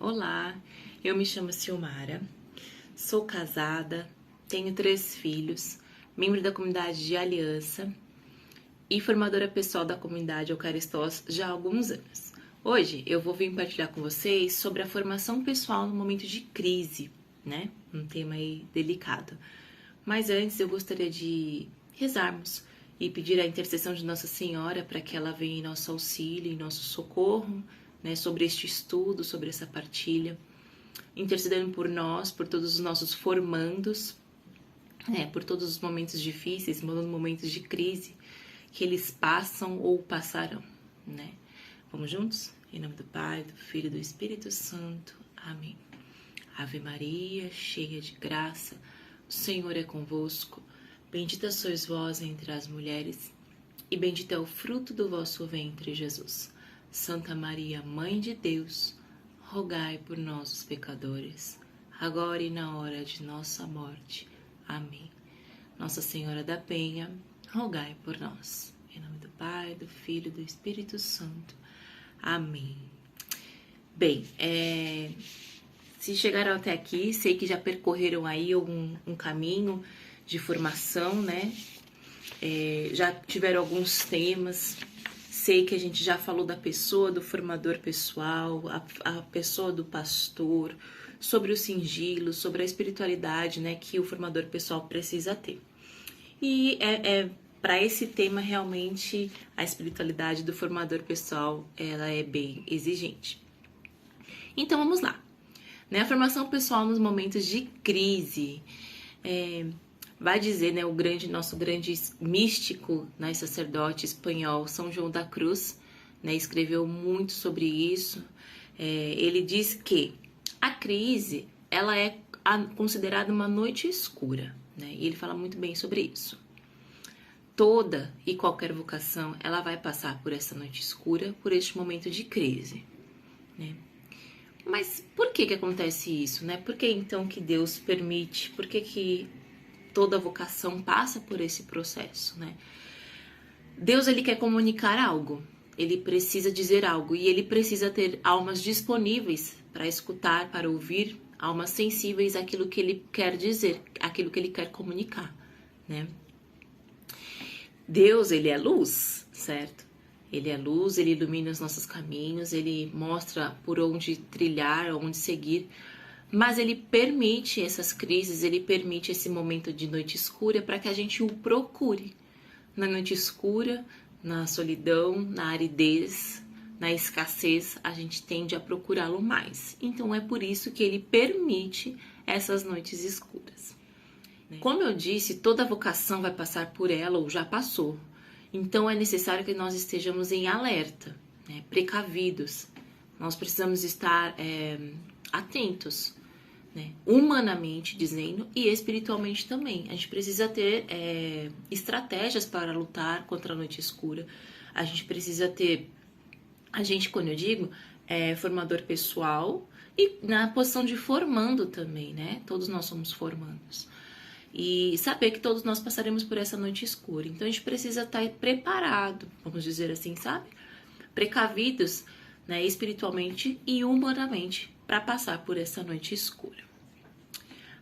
Olá, eu me chamo Silmara, sou casada, tenho 3 filhos, membro da comunidade de Aliança e formadora pessoal da comunidade Eucaristós já há alguns anos. Hoje eu vou vir partilhar com vocês sobre a formação pessoal no momento de crise, né? Um tema aí delicado. Mas antes eu gostaria de rezarmos e pedir a intercessão de Nossa Senhora para que ela venha em nosso auxílio, em nosso socorro, né, sobre este estudo, sobre essa partilha, intercedendo por nós, por todos os nossos formandos, né, por todos os momentos difíceis, momentos de crise que eles passam ou passarão, né? Vamos juntos? Em nome do Pai, do Filho e do Espírito Santo. Amém. Ave Maria, cheia de graça, o Senhor é convosco. Bendita sois vós entre as mulheres, e bendito é o fruto do vosso ventre, Jesus. Santa Maria, Mãe de Deus, rogai por nós, os pecadores, agora e na hora de nossa morte. Amém. Nossa Senhora da Penha, rogai por nós. Em nome do Pai, do Filho e do Espírito Santo. Amém. Bem, se chegaram até aqui, sei que já percorreram aí um caminho de formação, né? Já tiveram alguns temas. Sei que a gente já falou da pessoa do formador pessoal, a pessoa do pastor, sobre o sigilo, sobre a espiritualidade, né, que o formador pessoal precisa ter. E para esse tema, realmente, a espiritualidade do formador pessoal, ela é bem exigente. Então, vamos lá. Né, a formação pessoal nos momentos de crise. Vai dizer, né, nosso grande místico, né, sacerdote espanhol, São João da Cruz, né, escreveu muito sobre isso. Ele diz que a crise, ela é considerada uma noite escura, né, e ele fala muito bem sobre isso. Toda e qualquer vocação, ela vai passar por essa noite escura, por este momento de crise, né? Mas por que acontece isso, né? Por que então que Deus permite? Por que toda vocação passa por esse processo, né? Deus, ele quer comunicar algo, ele precisa dizer algo e ele precisa ter almas disponíveis para escutar, para ouvir, almas sensíveis àquilo que ele quer dizer, àquilo que ele quer comunicar, né? Deus, ele é luz, certo? Ele é luz, ele ilumina os nossos caminhos, ele mostra por onde trilhar, onde seguir. Mas ele permite essas crises, ele permite esse momento de noite escura para que a gente o procure. Na noite escura, na solidão, na aridez, na escassez, a gente tende a procurá-lo mais. Então é por isso que ele permite essas noites escuras. Como eu disse, toda vocação vai passar por ela ou já passou. Então é necessário que nós estejamos em alerta, né, precavidos. Nós precisamos estar atentos, né, humanamente dizendo e espiritualmente também. A gente precisa ter estratégias para lutar contra a noite escura. A gente precisa ter, quando eu digo, formador pessoal e na posição de formando também, né? Todos nós somos formandos. E saber que todos nós passaremos por essa noite escura. Então a gente precisa estar preparado, vamos dizer assim, sabe? Precavidos, né, espiritualmente e humanamente para passar por essa noite escura.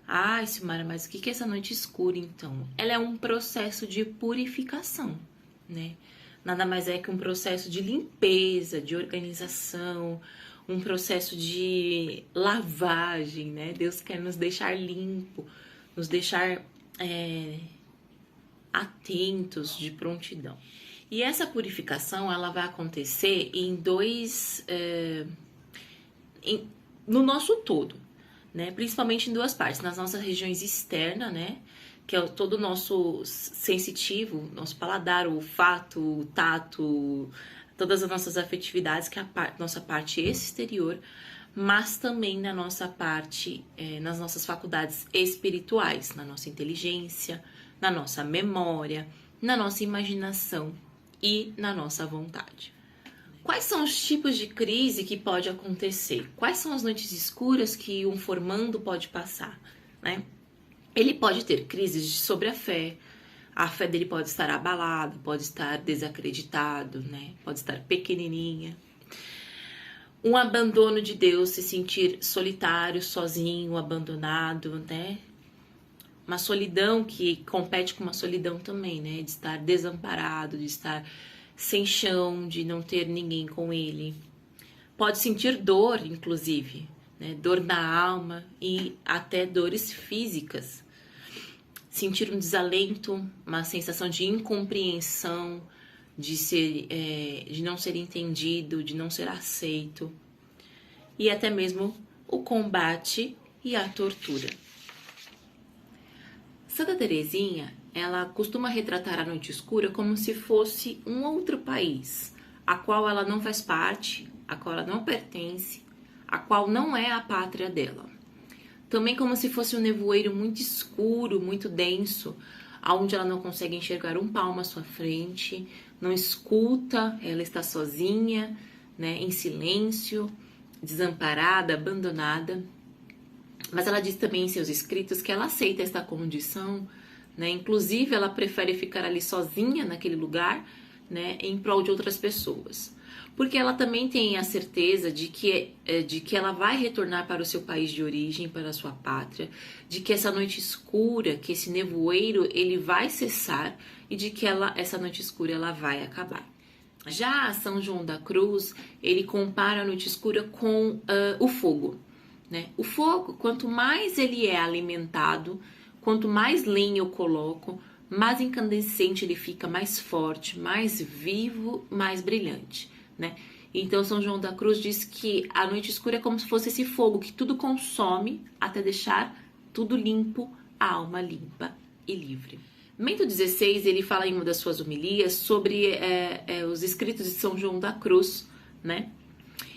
Ai, Silmara, mas o que é essa noite escura então? Ela é um processo de purificação, né? Nada mais é que um processo de limpeza, de organização, um processo de lavagem, né? Deus quer nos deixar limpo, nos deixar atentos, de prontidão. E essa purificação, ela vai acontecer no nosso todo, né? Principalmente em 2 partes, nas nossas regiões externas, né? Que é todo o nosso sensitivo, nosso paladar, o olfato, o tato, todas as nossas afetividades, que é a nossa parte exterior, mas também na nossa parte, nas nossas faculdades espirituais, na nossa inteligência, na nossa memória, na nossa imaginação e na nossa vontade. Quais são os tipos de crise que pode acontecer? Quais são as noites escuras que um formando pode passar, né? Ele pode ter crises sobre a fé dele pode estar abalada, pode estar desacreditado, né? Pode estar pequenininha. Um abandono de Deus, se sentir solitário, sozinho, abandonado, né? Uma solidão que compete com uma solidão também, né? De estar desamparado, de estar sem chão, de não ter ninguém com ele. Pode sentir dor, inclusive, né? Dor na alma e até dores físicas. Sentir um desalento, uma sensação de incompreensão, de não ser entendido, de não ser aceito. E até mesmo o combate e a tortura. Santa Teresinha, ela costuma retratar a noite escura como se fosse um outro país, a qual ela não faz parte, a qual ela não pertence, a qual não é a pátria dela. Também como se fosse um nevoeiro muito escuro, muito denso, onde ela não consegue enxergar um palmo à sua frente, não escuta, ela está sozinha, né, em silêncio, desamparada, abandonada. Mas ela diz também em seus escritos que ela aceita esta condição, né? Inclusive ela prefere ficar ali sozinha naquele lugar, né, em prol de outras pessoas. Porque ela também tem a certeza de que ela vai retornar para o seu país de origem, para a sua pátria, de que essa noite escura, que esse nevoeiro, ele vai cessar e de que essa noite escura ela vai acabar. Já São João da Cruz, ele compara a noite escura com o fogo, né? O fogo, quanto mais ele é alimentado, quanto mais lenha eu coloco, mais incandescente ele fica, mais forte, mais vivo, mais brilhante, né? Então São João da Cruz diz que a noite escura é como se fosse esse fogo que tudo consome até deixar tudo limpo, a alma limpa e livre. Bento XVI, ele fala em uma das suas homilias sobre os escritos de São João da Cruz, né?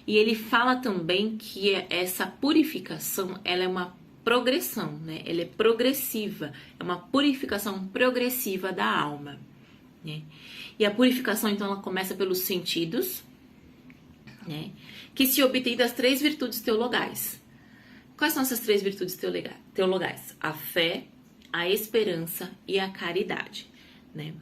E ele fala também que essa purificação, ela é uma progressão, né? Ela é progressiva, é uma purificação progressiva da alma, né? E a purificação, então, ela começa pelos sentidos, né? Que se obtém das 3 virtudes teologais. Quais são essas 3 virtudes teologais? A fé, a esperança e a caridade, né?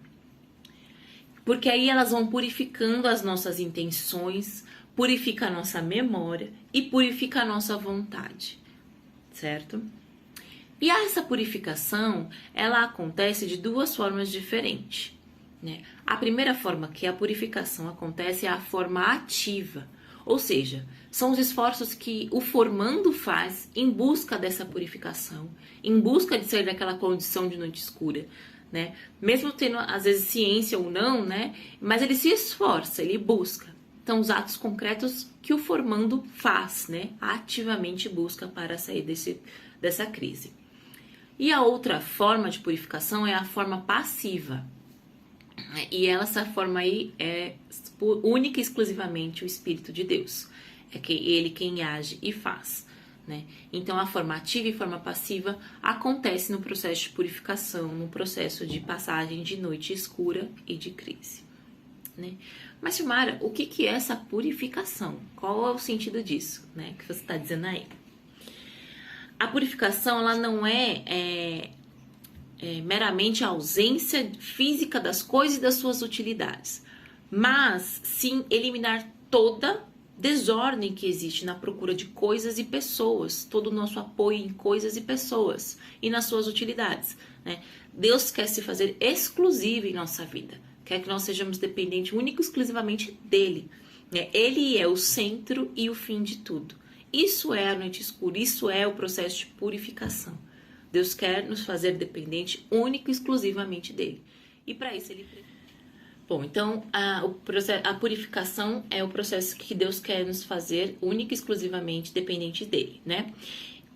Porque aí elas vão purificando as nossas intenções, purifica a nossa memória e purifica a nossa vontade, certo? E essa purificação, ela acontece de 2 formas diferentes, né? A primeira forma que a purificação acontece é a forma ativa, ou seja, são os esforços que o formando faz em busca dessa purificação, em busca de sair daquela condição de noite escura, né? Mesmo tendo, às vezes, ciência ou não, né? Mas ele se esforça, ele busca. Então, os atos concretos que o formando faz, né? Ativamente busca para sair dessa crise. E a outra forma de purificação é a forma passiva. E essa forma aí é única e exclusivamente o Espírito de Deus. É ele quem age e faz, né? Então, a forma ativa e forma passiva acontece no processo de purificação, no processo de passagem de noite escura e de crise, né? Mas, Silmara, o que é essa purificação? Qual é o sentido disso, né, que você está dizendo aí? A purificação, ela não é meramente a ausência física das coisas e das suas utilidades, mas sim eliminar toda desordem que existe na procura de coisas e pessoas, todo o nosso apoio em coisas e pessoas e nas suas utilidades, né? Deus quer se fazer exclusivo em nossa vida, quer que nós sejamos dependentes único e exclusivamente dele, né? Ele é o centro e o fim de tudo. Isso é a noite escura, isso é o processo de purificação. Deus quer nos fazer dependente único e exclusivamente dele. E para isso ele... Bom, então a purificação é o processo que Deus quer nos fazer único e exclusivamente dependente dele, né?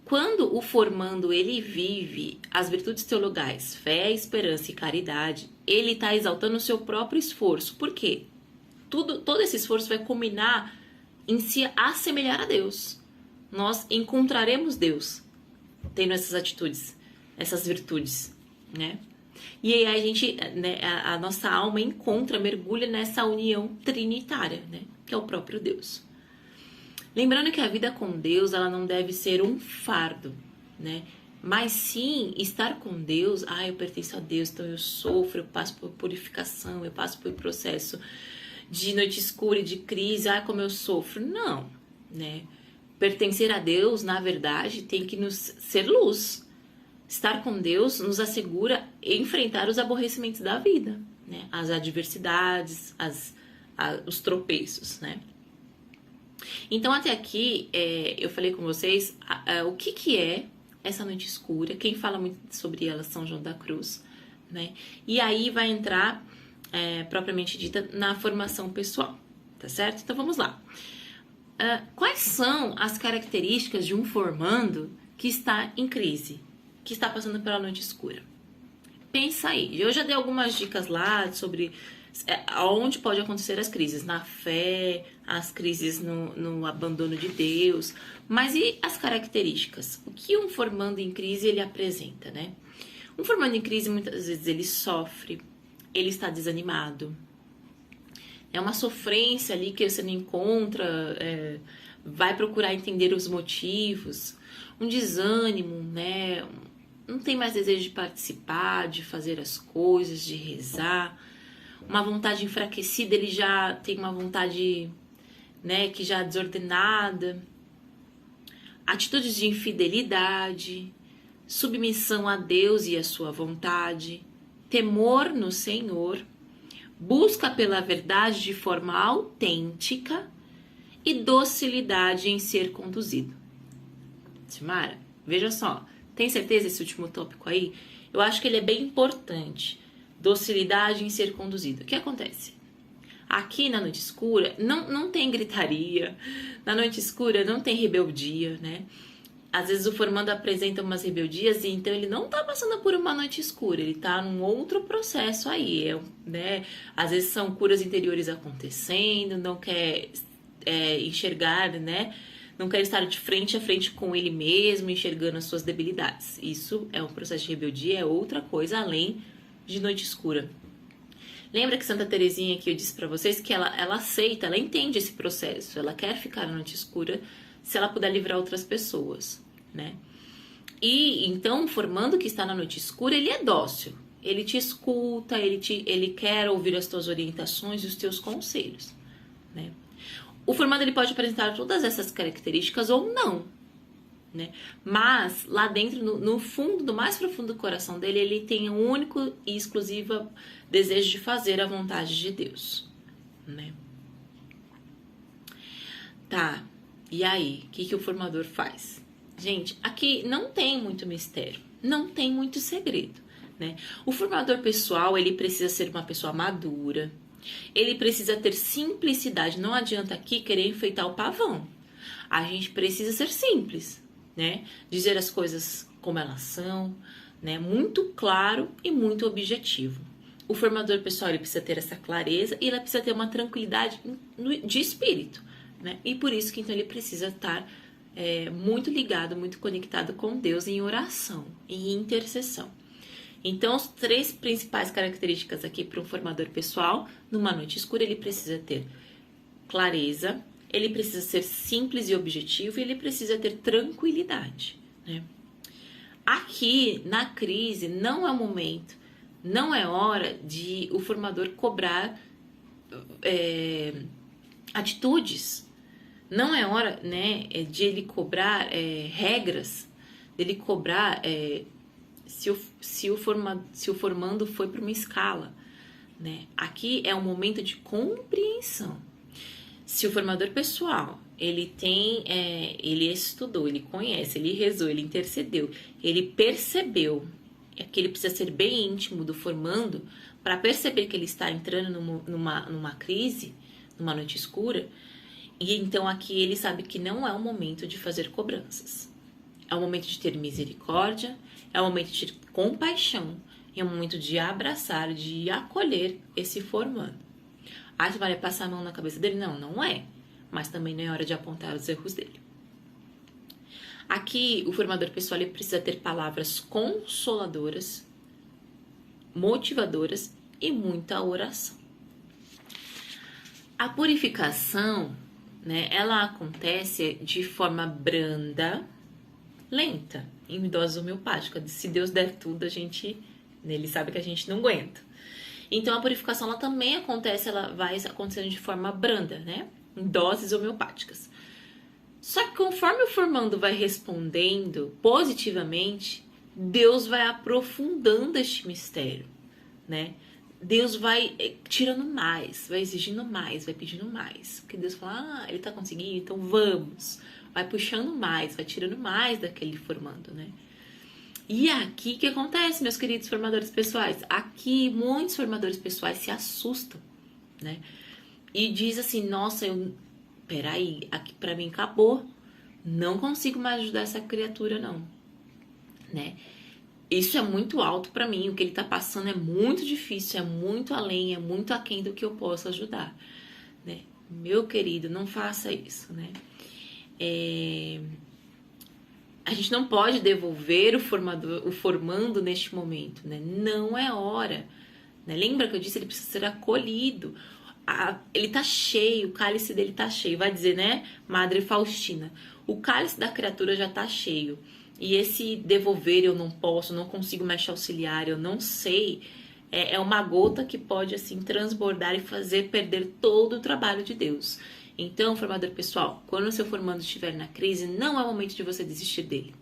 Quando o formando ele vive as virtudes teologais, fé, esperança e caridade, ele está exaltando o seu próprio esforço. Por quê? Todo esse esforço vai culminar em se assemelhar a Deus. Nós encontraremos Deus tendo essas atitudes, essas virtudes, né? E aí a gente, né, a nossa alma mergulha nessa união trinitária, né? Que é o próprio Deus. Lembrando que a vida com Deus, ela não deve ser um fardo, né? Mas sim, estar com Deus, eu pertenço a Deus, então eu sofro, eu passo por purificação, eu passo por processo de noite escura e de crise, como eu sofro. Não, né? Pertencer a Deus, na verdade, tem que nos ser luz. Estar com Deus nos assegura enfrentar os aborrecimentos da vida, né? As adversidades, os tropeços, né? Então, até aqui, eu falei com vocês o que é essa noite escura. Quem fala muito sobre ela é São João da Cruz, né? E aí vai entrar, propriamente dita, na formação pessoal, tá certo? Então, vamos lá. Quais são as características de um formando que está em crise, que está passando pela noite escura? Pensa aí. Eu já dei algumas dicas lá sobre onde pode acontecer as crises. Na fé, as crises no abandono de Deus. Mas e as características? O que um formando em crise ele apresenta, né? Um formando em crise, muitas vezes, ele sofre, ele está desanimado. É uma sofrência ali que você não encontra, vai procurar entender os motivos. Um desânimo, né? Não tem mais desejo de participar, de fazer as coisas, de rezar. Uma vontade enfraquecida, ele já tem uma vontade, né, que já é desordenada. Atitudes de infidelidade, submissão a Deus e a sua vontade, temor no Senhor, busca pela verdade de forma autêntica e docilidade em ser conduzido. Silmara, veja só. Tem certeza esse último tópico aí? Eu acho que ele é bem importante. Docilidade em ser conduzido. O que acontece? Aqui na noite escura não tem gritaria. Na noite escura não tem rebeldia, né? Às vezes o formando apresenta umas rebeldias e então ele não tá passando por uma noite escura. Ele tá num outro processo aí, né? Às vezes são curas interiores acontecendo, não quer enxergar, né? Não quer estar de frente a frente com ele mesmo, enxergando as suas debilidades. Isso é um processo de rebeldia, é outra coisa além de noite escura. Lembra que Santa Teresinha, que eu disse para vocês, que ela aceita, ela entende esse processo. Ela quer ficar na noite escura se ela puder livrar outras pessoas, né? E então, formando que está na noite escura, ele é dócil. Ele te escuta, ele quer ouvir as tuas orientações e os teus conselhos, né? O formado ele pode apresentar todas essas características ou não, né? Mas lá dentro, no fundo, no mais profundo do coração dele, ele tem um único e exclusivo desejo de fazer a vontade de Deus, né? Tá, e aí? O que o formador faz? Gente, aqui não tem muito mistério, não tem muito segredo, né? O formador pessoal, ele precisa ser uma pessoa madura. Ele precisa ter simplicidade. Não adianta aqui querer enfeitar o pavão. A gente precisa ser simples, né? Dizer as coisas como elas são, né? Muito claro e muito objetivo. O formador pessoal ele precisa ter essa clareza e ele precisa ter uma tranquilidade de espírito, né? E por isso que então ele precisa estar muito ligado, muito conectado com Deus em oração, em intercessão. Então, as 3 principais características aqui para um formador pessoal, numa noite escura, ele precisa ter clareza, ele precisa ser simples e objetivo e ele precisa ter tranquilidade, né? Aqui, na crise, não é o momento, não é hora de o formador cobrar atitudes, não é hora, né, de ele cobrar regras, dele cobrar... Se o formando foi para uma escala, né? Aqui é um momento de compreensão. Se o formador pessoal, ele estudou, ele conhece, ele rezou, ele intercedeu, ele percebeu, que ele precisa ser bem íntimo do formando para perceber que ele está entrando numa crise, numa noite escura, e então aqui ele sabe que não é o momento de fazer cobranças. É o momento de ter misericórdia, é o momento de ter compaixão, é o momento de abraçar, de acolher esse formando. Ah, você vai passar a mão na cabeça dele? Não, não é. Mas também não é hora de apontar os erros dele. Aqui, o formador pessoal ele precisa ter palavras consoladoras, motivadoras e muita oração. A purificação, né, ela acontece de forma branda, lenta, em dose homeopática. Se Deus der tudo, ele sabe que a gente não aguenta. Então a purificação ela também acontece, ela vai acontecendo de forma branda, né? Em doses homeopáticas. Só que conforme o formando vai respondendo positivamente, Deus vai aprofundando este mistério, né? Deus vai tirando mais, vai exigindo mais, vai pedindo mais. Porque Deus fala, ele tá conseguindo, então vamos. Vai puxando mais, vai tirando mais daquele formando, né? E aqui o que acontece, meus queridos formadores pessoais? Aqui muitos formadores pessoais se assustam, né? E diz assim, nossa, peraí, aqui pra mim acabou. Não consigo mais ajudar essa criatura, não, né? Isso é muito alto pra mim, o que ele tá passando é muito difícil, é muito além, é muito aquém do que eu posso ajudar, né? Meu querido, não faça isso, né? A gente não pode devolver o formando neste momento, né? Não é hora, né? Lembra que eu disse, ele precisa ser acolhido. Ele tá cheio, o cálice dele tá cheio. Vai dizer, né, Madre Faustina, o cálice da criatura já tá cheio. E esse devolver, eu não posso, não consigo mais te auxiliar, eu não sei, é uma gota que pode, assim, transbordar e fazer perder todo o trabalho de Deus. Então, formador pessoal, quando o seu formando estiver na crise, não é o momento de você desistir dele.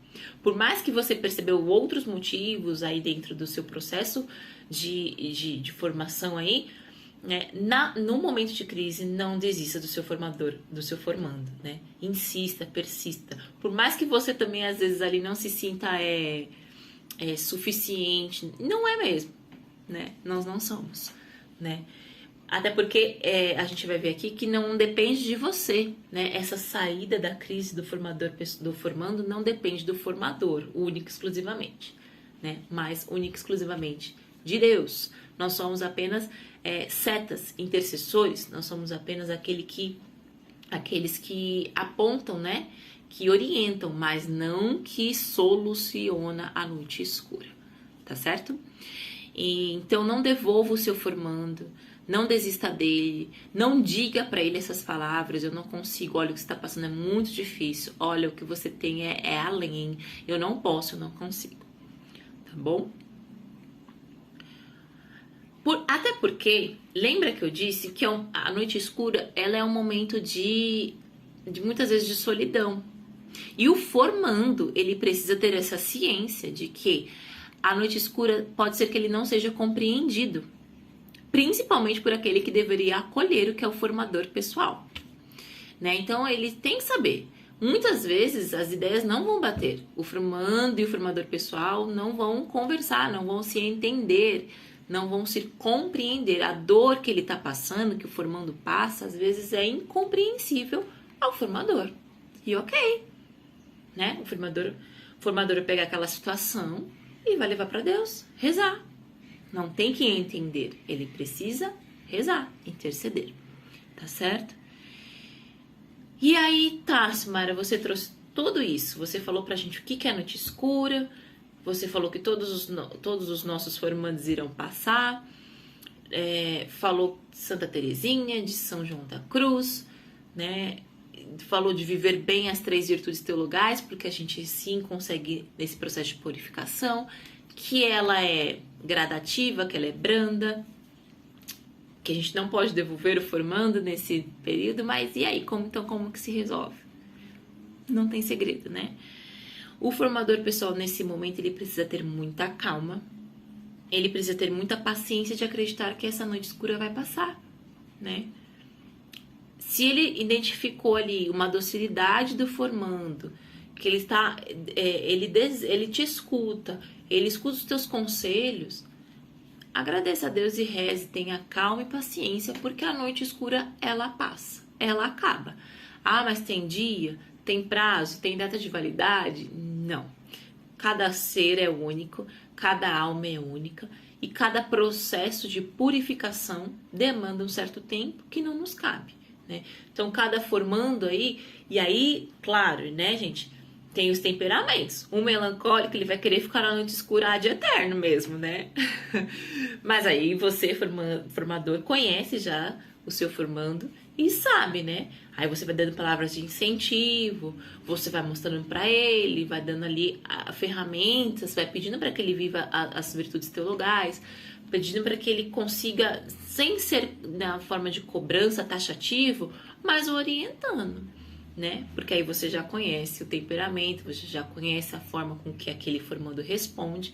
Por mais que você percebeu outros motivos aí dentro do seu processo de formação aí, né, no momento de crise, não desista do seu formador, do seu formando, né? Insista, persista. Por mais que você também, às vezes, ali não se sinta suficiente, não é mesmo, né? Nós não somos, né? Até porque a gente vai ver aqui que não depende de você, né? Essa saída da crise do formador, do formando, não depende do formador, único e exclusivamente, né? Mas único e exclusivamente de Deus. Nós somos apenas setas, intercessores, nós somos apenas aqueles que apontam, né? Que orientam, mas não que soluciona a noite escura, tá certo? Então não devolva o seu formando, não desista dele, não diga para ele essas palavras, eu não consigo, olha o que você está passando é muito difícil, olha o que você tem é além, eu não posso, eu não consigo, tá bom? Até porque, lembra que eu disse que a noite escura, ela é um momento de muitas vezes de solidão, e o formando, ele precisa ter essa ciência de que a noite escura pode ser que ele não seja compreendido, principalmente por aquele que deveria acolher o que é o formador pessoal, né? Então ele tem que saber. Muitas vezes as ideias não vão bater. O formando e o formador pessoal não vão conversar, não vão se entender, não vão se compreender. A dor que ele está passando, que o formando passa, às vezes é incompreensível ao formador. E ok, né? O formador vai pegar aquela situação e vai levar para Deus, rezar. Não tem que entender, ele precisa rezar, interceder, tá certo? E aí, tá, Simara, você trouxe tudo isso, você falou pra gente o que é noite escura, você falou que todos os nossos formandos irão passar, falou de Santa Teresinha, de São João da Cruz, né? Falou de viver bem as 3 virtudes teologais, porque a gente sim consegue nesse processo de purificação, que ela é gradativa, que ela é branda, que a gente não pode devolver o formando nesse período, mas e aí, como que se resolve? Não tem segredo, né? O formador pessoal, nesse momento, ele precisa ter muita calma, ele precisa ter muita paciência de acreditar que essa noite escura vai passar, né? Se ele identificou ali uma docilidade do formando, que ele está, ele te escuta, ele escuta os teus conselhos, agradeça a Deus e reze, tenha calma e paciência, porque a noite escura, ela passa, ela acaba. Ah, mas tem dia, tem prazo, tem data de validade? Não. Cada ser é único, cada alma é única, e cada processo de purificação demanda um certo tempo que não nos cabe, né? Então, cada formando aí, e aí, claro, né, gente, tem os temperamentos. O melancólico, ele vai querer ficar na noite escura de eterno mesmo, né? Mas aí você, formador, conhece já o seu formando e sabe, né? Aí você vai dando palavras de incentivo, você vai mostrando para ele, vai dando ali ferramentas, vai pedindo para que ele viva as virtudes teologais, pedindo para que ele consiga, sem ser na forma de cobrança taxativo, mas orientando, né? Porque aí você já conhece o temperamento, você já conhece a forma com que aquele formando responde,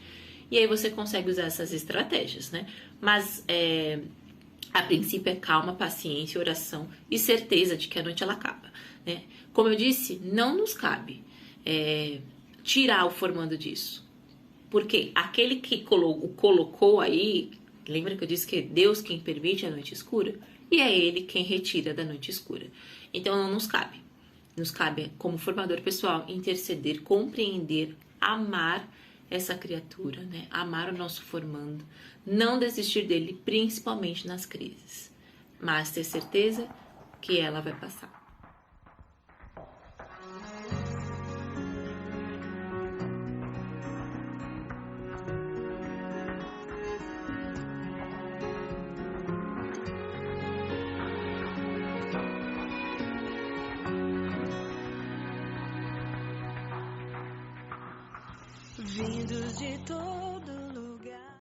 e aí você consegue usar essas estratégias, né? Mas a princípio é calma, paciência, oração e certeza de que a noite ela acaba, né? Como eu disse, não nos cabe tirar o formando disso. Porque aquele que colocou aí, lembra que eu disse que é Deus quem permite a noite escura? E é Ele quem retira da noite escura. Então não nos cabe. Nos cabe, como formador pessoal, interceder, compreender, amar essa criatura, né? Amar o nosso formando, não desistir dele, principalmente nas crises, mas ter certeza que ela vai passar. Vindos de todo